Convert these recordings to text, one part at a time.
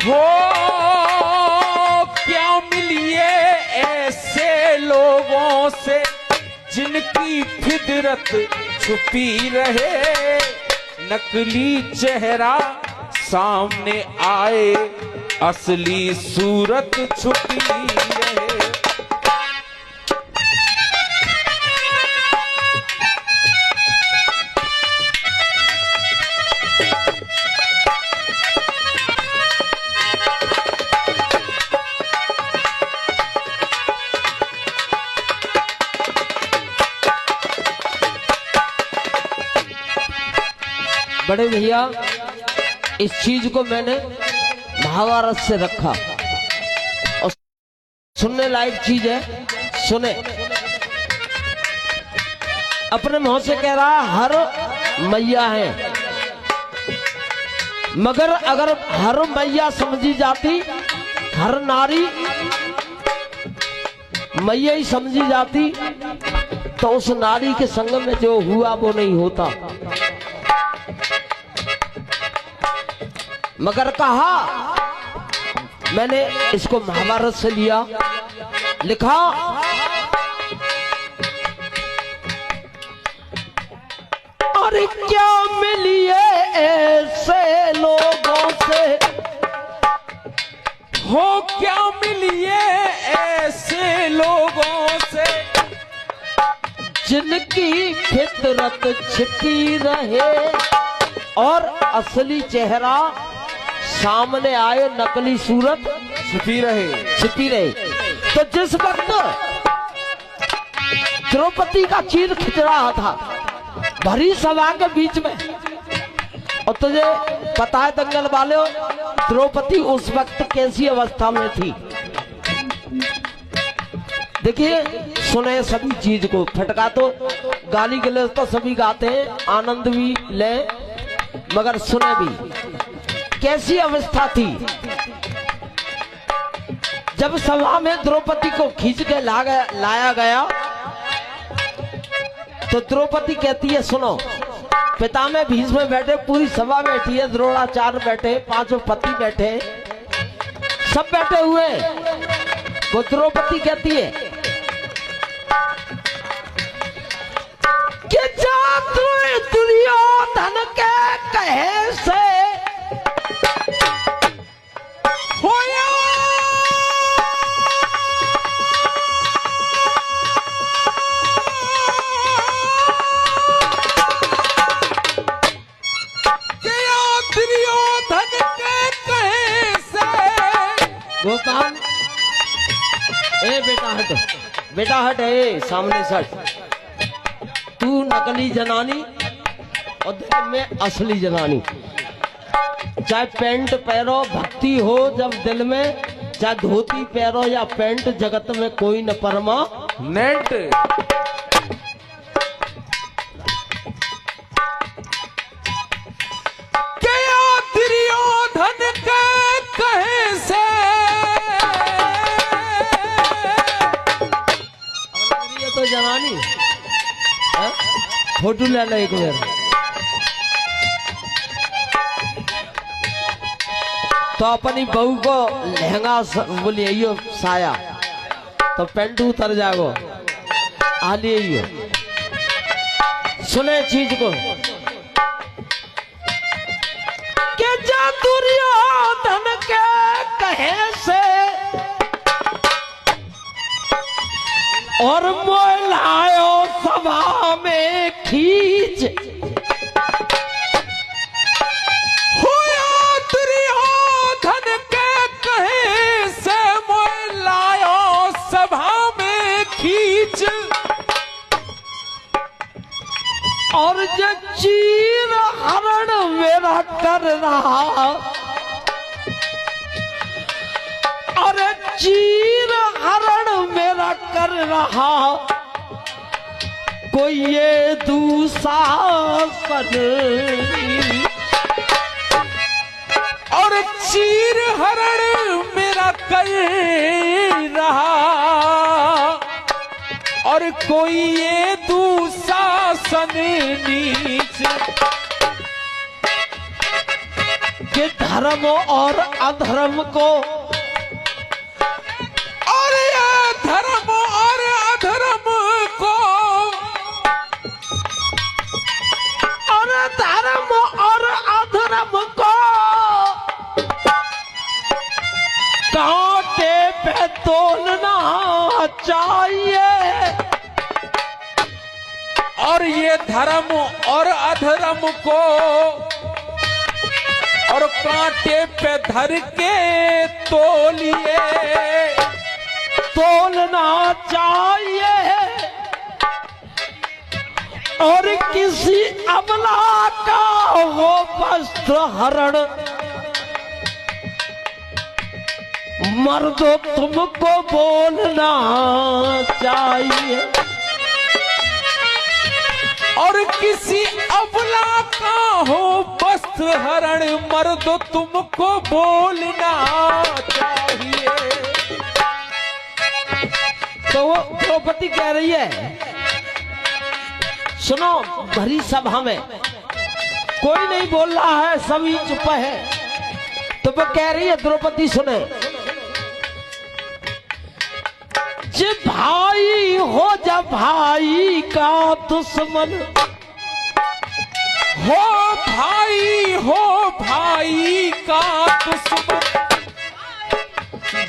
हो क्या मिलिए ऐसे लोगों से जिनकी फितरत छुपी रहे, नकली चेहरा सामने आए असली सूरत छुपी रहे। बड़े भैया इस चीज को मैंने महाभारत से रखा और सुनने लायक चीज है। सुने, अपने मुंह से कह रहा हर मैया है, मगर अगर हर मैया समझी जाती, हर नारी मैया ही समझी जाती, तो उस नारी के संग में जो हुआ वो नहीं होता। मगर कहा, मैंने इसको महाभारत से लिया, लिखा अरे क्या मिलिए ऐसे लोगों से, हो क्या मिलिए ऐसे लोगों से जिनकी फितरत छिपी रहे और असली चेहरा सामने आए, नकली सूरत छुपी रहे। तो जिस वक्त द्रौपदी का चीर खिंच रहा था भरी सभा के बीच में, और तुझे पता है दंगल वाले, द्रौपदी उस वक्त कैसी अवस्था में थी। देखिए, सुने सभी चीज को, फटका तो गाली गलौज तो सभी गाते हैं, आनंद भी ले, मगर सुने भी कैसी अवस्था थी। जब सभा में द्रौपदी को खींच के लाया गया तो द्रौपदी कहती है, सुनो, पितामह भीष्म बैठे, पूरी सभा बैठी है, द्रोणाचार्य बैठे, पांचों पति बैठे, सब बैठे हुए। वो द्रौपदी कहती है कि जा तू दुर्योधन के कहे से होया दुर्योधन के कहे से। गोपाल, ए बेटा हट, बेटा हट, ए सामने से हट। तू नकली जनानी और दिल में असली जनानी। चाहे पैंट पहनो, भक्ति हो जब दिल में, चाहे धोती पहनो या पैंट, जगत में कोई न परमानेंट। क्या दुर्योधन के कहे से, ये तो जनानी है? फोटो ले लो एक बार। तो अपनी बहू को लहंगा बोलिए यो साया, तो पेंट उतर जागो, आ लिए। सुने चीज को के जा दुर्योधन के कहे से और मोलायो सभा में खींच, और जो चीर हरण मेरा कर रहा, और चीर हरण मेरा कर रहा, कोई ये दुशासन, और चीर हरण मेरा कर रहा, और कोई ये दुशासन नीच। कि धर्म और अधर्म को, और ये धर्म और अधर्म को, और धर्म और अधर्म को कांटे पे तोलना चाहिए। और ये धर्म और अधर्म को और कांटे पे धर के तोलिए, तोलना चाहिए। और किसी अबला का हो वस्त्र हरण, मर्दो तुमको बोलना चाहिए। और किसी अबला का हो वस्त्र हरण, मर्दो तुमको बोलना चाहिए। तो वो द्रौपदी कह रही है, सुनो, भरी सभा में कोई नहीं बोल रहा है, सभी चुप है। तो वो कह रही है, द्रौपदी सुने, जे भाई हो जा भाई का दुश्मन, हो भाई का दुश्मन,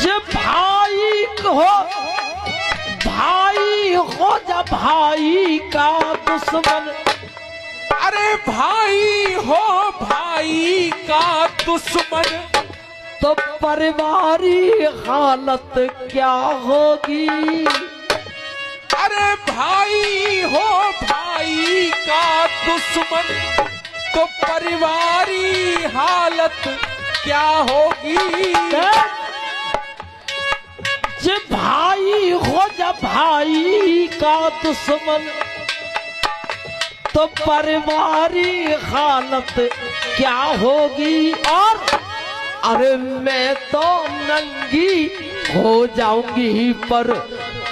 जे भाई हो जा भाई का दुश्मन। अरे भाई हो भाई का दुश्मन, तो परिवारी हालत क्या होगी। अरे भाई हो भाई का दुश्मन, तो परिवारी हालत क्या होगी। जे भाई हो जा भाई का दुश्मन, तो परिवारी हालत क्या होगी। और अरे मैं तो नंगी हो जाऊंगी, पर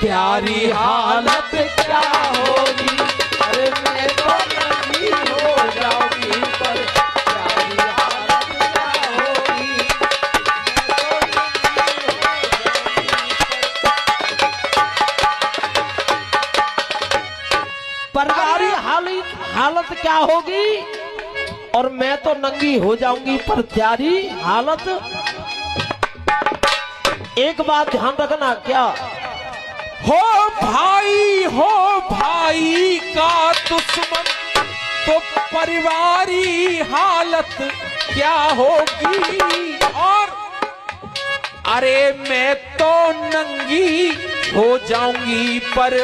प्यारी हालत क्या होगी। अरे मैं तो नंगी हो जाऊंगी, पर प्यारी हालत क्या होगी। परिवारी हालत क्या होगी, और मैं तो नंगी हो जाऊंगी, पर प्यारी हालत। एक बात ध्यान रखना, क्या हो भाई का दुश्मन, तो परिवारी हालत क्या होगी। और अरे मैं तो नंगी हो जाऊंगी, पर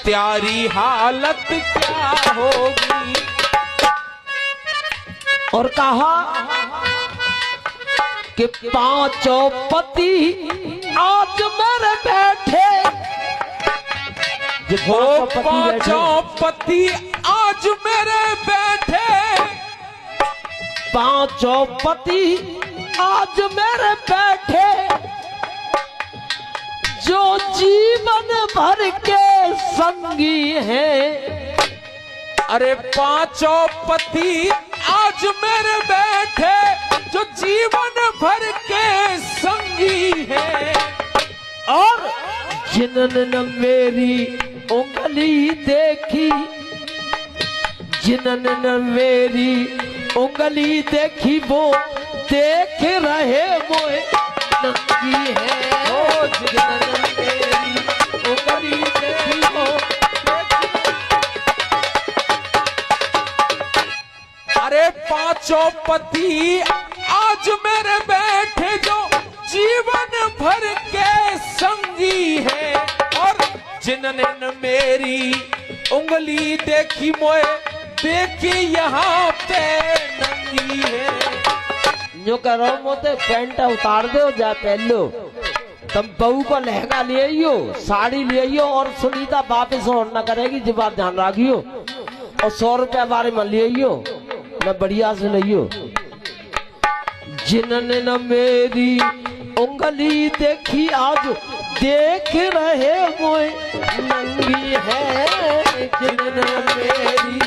प्यारी हालत क्या होगी। और कहा कि पांचों पति आज मेरे बैठे, हो पांचों पति आज मेरे बैठे, पांचों पति आज मेरे बैठे, जो जीवन भर के संगी हैं। अरे पांचों पति आज मेरे बैठे, जो जीवन भर के संगी हैं। और जिन्होंने मेरी उंगली देखी, जिन्होंने मेरी उंगली देखी, वो देख रहे मोए नंगी है। जिन्होंने मेरी उंगली देखी, वो अरे पांचों पति आज मेरे बैठे, जो जीवन भर के संगी है। और जिन्होंने मेरी उंगली देखी, मोए देखी यहाँ पे नंगी है। जो करो मोते पैंट उतार दो, जा पहन लो। तुम बहू को लहंगा ले आइयो, साड़ी ले आइयो, और सुनीता वापिस और न करेगी, जी बात ध्यान रखियो। और 100 रुपया बारे में ले आइयो, न बढ़िया से लियो। जिन्होंने न मेरी उंगली देखी, आज देख रहे मोए नंगी है। जिन्होंने मेरी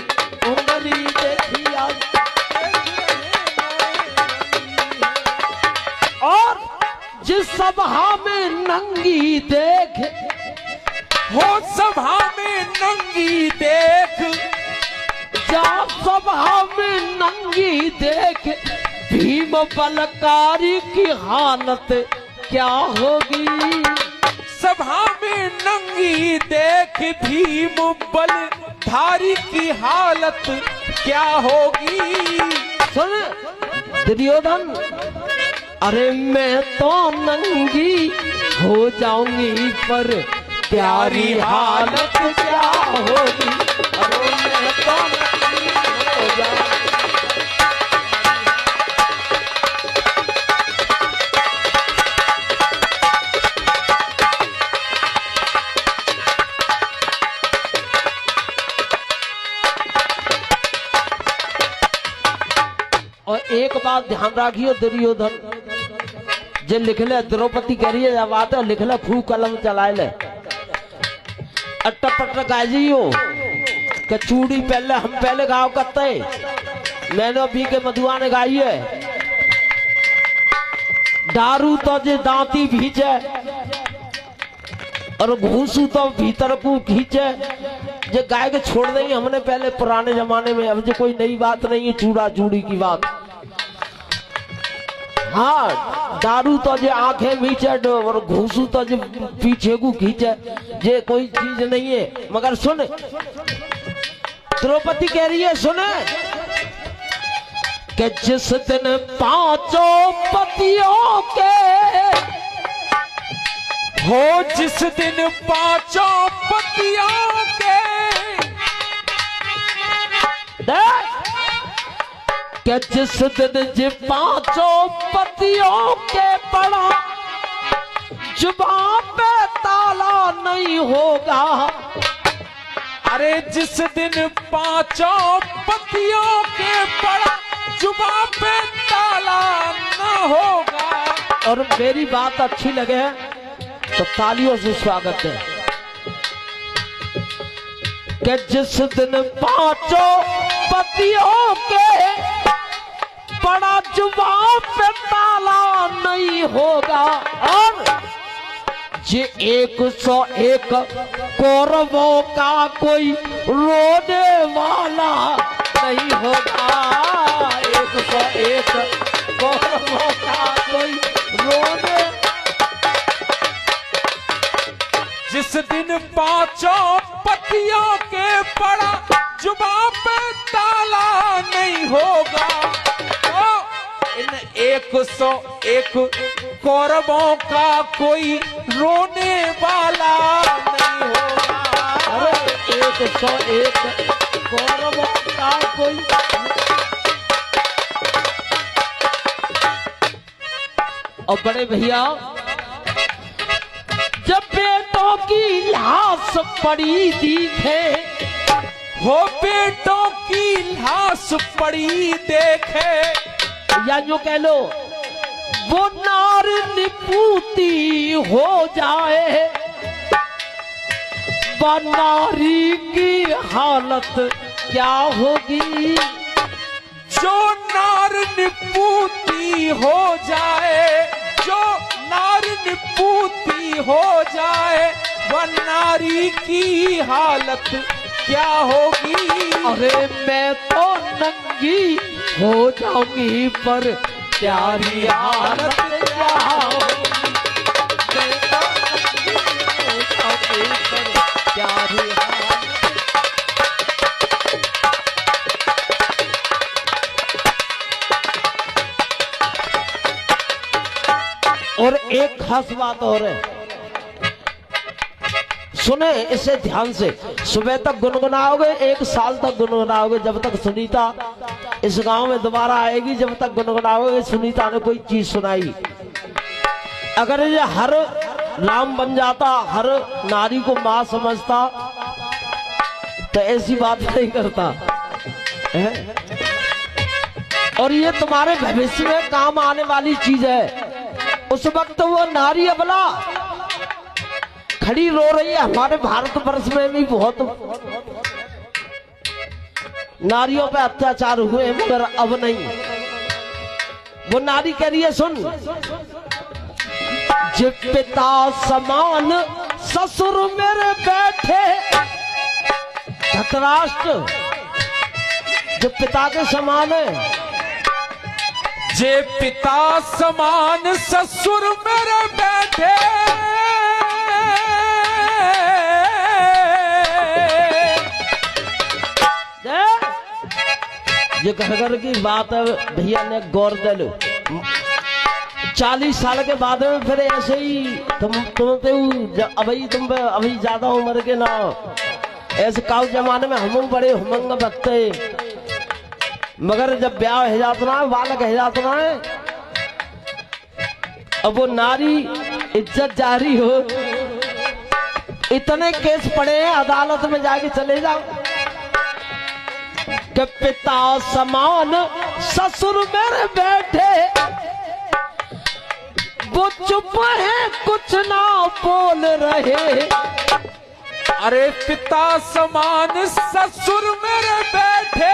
उंगली देखी, आज सभा में नंगी देख, हो सभा में नंगी देख, जा सभा में नंगी देख, भीम बलकारी की हालत क्या होगी। सभा में नंगी देख भीम बलधारी की हालत क्या होगी। सुन दुर्योधन, अरे मैं तो नंगी हो जाऊंगी पर प्यारी हालत क्या होगी। अरे मैं तो नंगी हो जाऊंगी। और एक बात ध्यान रखियो दुर्योधन, जे लिखले द्रौपदी कह रही है बात है, लिखले खूब कलम चलाए ले अट्टपट गाजियो के चूड़ी पहले हम पहले गाँव करते। मैंने भी के मधुआ ने गाई है, दारू तो जे दांती भीजे और घूसू तो भीतर को खींचे, जे गाय के छोड़ देंगे हमने पहले पुराने जमाने में। अब जो कोई नई बात नहीं है चूड़ा चूड़ी की बात। हाँ, दारू तो जे आंखें मीचे और घूसू तो जे पीछे को खींचे, जे कोई चीज नहीं है। मगर सुन, द्रौपदी कह रही है सुने कि जिस दिन पांचों पतियों के हो, जिस दिन पांचों पतियों के, कि जिस दिन जे पांचों पतियों के पड़ा जुबान पे ताला नहीं होगा। अरे जिस दिन पांचों पतियों के पड़ा जुबान पे ताला न होगा। और मेरी बात अच्छी लगे तो तालियों से स्वागत है। कि जिस दिन पांचों पतियों के बड़ा जुबान पे ताला नहीं होगा और जे 101 कौरवों का कोई रोने वाला नहीं होगा। 101 कौरवों का कोई रोने। जिस दिन पांचों पतियों के पड़ा जुबान पे ताला नहीं होगा, तो इन 101 कौरवों का कोई रोने वाला नहीं होगा। अरे 101 कौरवों का कोई। और बड़े भैया, जब बेटों की लाश पड़ी दिखे, हो बेटों की लाश पड़ी देखे, या जो कह लो वो नार निपूती हो जाए, नारी की हालत क्या होगी। जो नार निपूती हो जाए, जो नार निपूती हो जाए, वह नारी की हालत क्या होगी। अरे मैं तो नंगी हो जाऊंगी पर प्यारी हालत क्या होगी। मैं तो नंगी हो जाऊंगी पर प्यारी हालत। और एक खास बात और है, सुने इसे ध्यान से। सुबह तक गुनगुनाओगे, 1 साल तक गुनगुनाओगे, जब तक सुनीता इस गांव में दोबारा आएगी, जब तक गुनगुनाओगे सुनीता ने कोई चीज सुनाई। अगर ये हर नाम बन जाता, हर नारी को मां समझता, तो ऐसी बात नहीं करता है? और ये तुम्हारे भविष्य में काम आने वाली चीज है। उस वक्त वो नारी अबला खड़ी रो रही है। हमारे भारतवर्ष में भी बहुत नारियों पे अत्याचार हुए, मगर अब नहीं। वो नारी कह रही है सुन, जे पिता समान ससुर मेरे बैठे, धृतराष्ट्र जो पिता के समान है, जे पिता समान ससुर मेरे बैठे, ये घर घर की बात है भैया ने गौर दे लो। 40 साल के बाद में फिर ऐसे ही तुम अभी ज्यादा उम्र के ना ऐसे काउ जमाने में हम बड़े उमंग बकते, मगर जब ब्याह हो जाता है, बालक हो जाता है, अब वो नारी इज्जत जारी हो, इतने केस पड़े हैं अदालत में जाके चले जाओ कि पिता समान ससुर मेरे बैठे, वो चुप है कुछ ना बोल रहे। अरे पिता समान ससुर मेरे बैठे,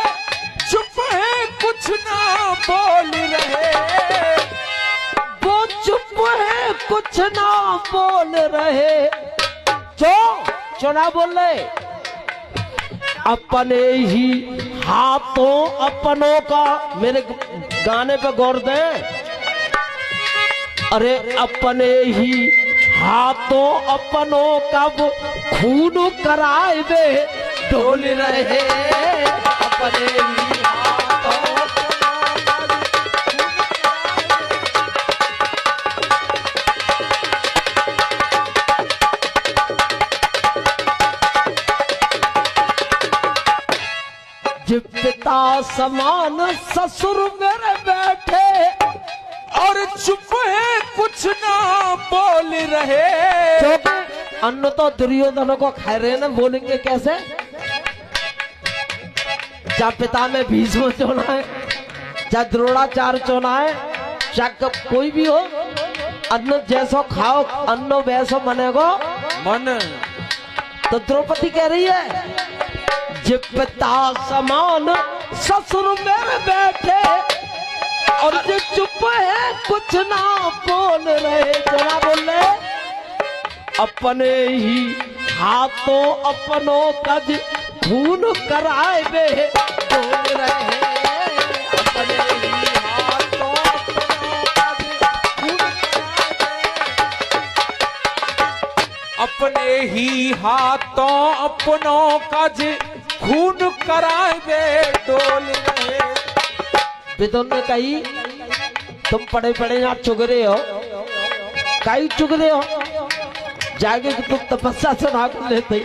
चुप है कुछ ना बोल रहे, वो चुप है कुछ ना बोल रहे। जो ना बोल रहे, अपने ही हाथों अपनों का, मेरे गाने पे गौर दें, अरे अपने ही हाथों अपनों का वो खून कराए वे डोल रहे, अपने ही हाथों पिता समान ससुर मेरे बैठे, और चुप है कुछ ना बोल रहे। अन्न तो दुर्योधन को खा रहे ना, बोलेंगे कैसे? चाहे पिता में भीष्म चोना है, चाहे द्रोणाचार्य चोना है, चाहे कोई भी हो, अन्न जैसो खाओ अन्न वैसो मनेगो मन। तो द्रौपदी कह रही है जे पिता समान ससुर मेरे बैठे, और जो चुप है कुछ ना बोल रहे। जरा बोल रहे, अपने ही हाथों अपनों का खून कराए वे बोल रहे, अपने ही हाथों अपने ही हाथों अपनों का खून कराए वे डोल रहे। विदुर ने कही तुम पढ़े पढ़े यहाँ चुग रहे हो, कहीं चुग रहे हो, जाके तुम तपस्या से भाग लेते।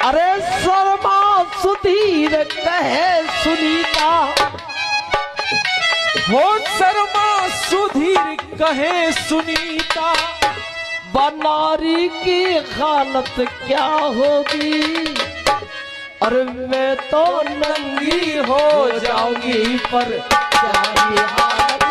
अरे शर्मा सुधीर कहे सुनीता, हो शर्मा सुधीर कहे सुनीता, बनारी की हालत क्या होगी, अरे मैं तो नंगी हो जाऊंगी पर क्या ही हालत